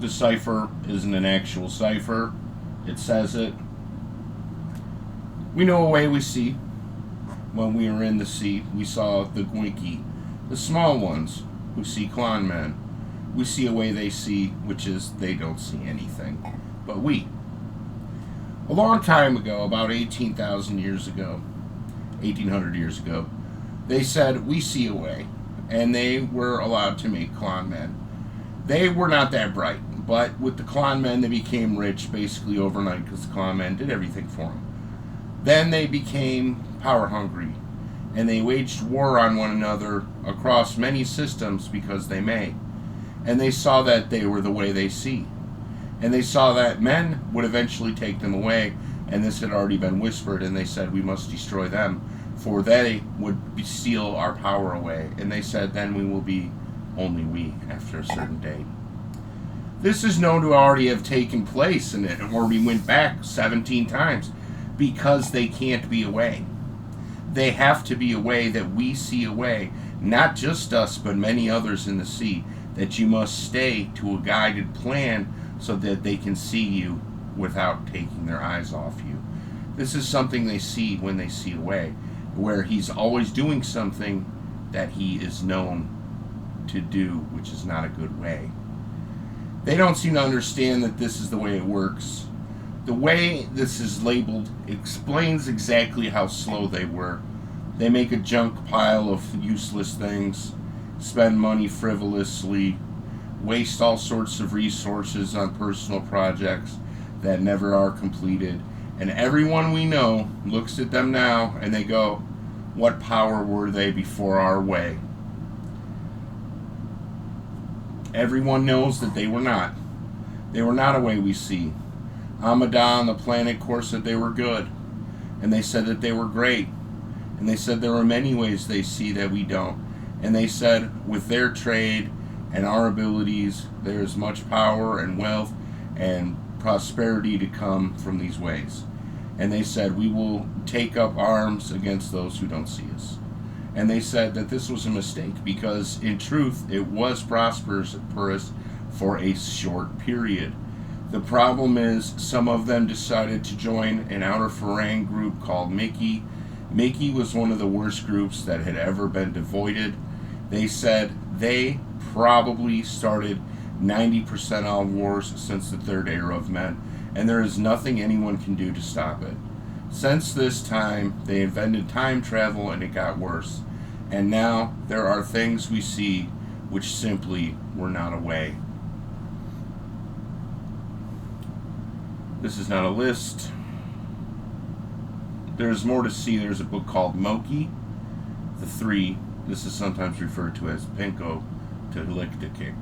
the cipher isn't an actual cipher. It says it. We know a way we see. When we were in the sea, we saw the Gwinky, the small ones who see clon men. We see a way they see, which is they don't see anything. But we. A long time ago, about 18,000 years ago, 1800 years ago, they said, we see a way. And they were allowed to make clon men. They were not that bright, but with the clon men, they became rich basically overnight because the clon men did everything for them. Then they became power hungry, and they waged war on one another across many systems because they may. And they saw that they were the way they see. And they saw that men would eventually take them away, and this had already been whispered, and they said, we must destroy them, for they would steal our power away. And they said, then we will be only we after a certain day. This is known to already have taken place, and it already went back 17 times, because they can't be away. They have to be a way that we see a way, not just us, but many others in the sea, that you must stay to a guided plan so that they can see you without taking their eyes off you. This is something they see when they see a way, where he's always doing something that he is known to do, which is not a good way. They don't seem to understand that this is the way it works. The way this is labeled explains exactly how slow they were. They make a junk pile of useless things, spend money frivolously, waste all sorts of resources on personal projects that never are completed. And everyone we know looks at them now and they go, what power were they before our way? Everyone knows that they were not. They were not a way we see. Amada on the planet Core said they were good. And they said that they were great. And they said there were many ways they see that we don't. And they said with their trade and our abilities, there is much power and wealth and prosperity to come from these ways. And they said we will take up arms against those who don't see us. And they said that this was a mistake because in truth it was prosperous for a short period. The problem is some of them decided to join an outer Farang group called Mickey. Mickey was one of the worst groups that had ever been devoided. They said they probably started 90% all wars since the third era of men, and there is nothing anyone can do to stop it. Since this time, they invented time travel and it got worse. And now there are things we see which simply were not a way. This is not a list. There's more to see. There's a book called Moki. The Three. This is sometimes referred to as Pinko to Helictickick.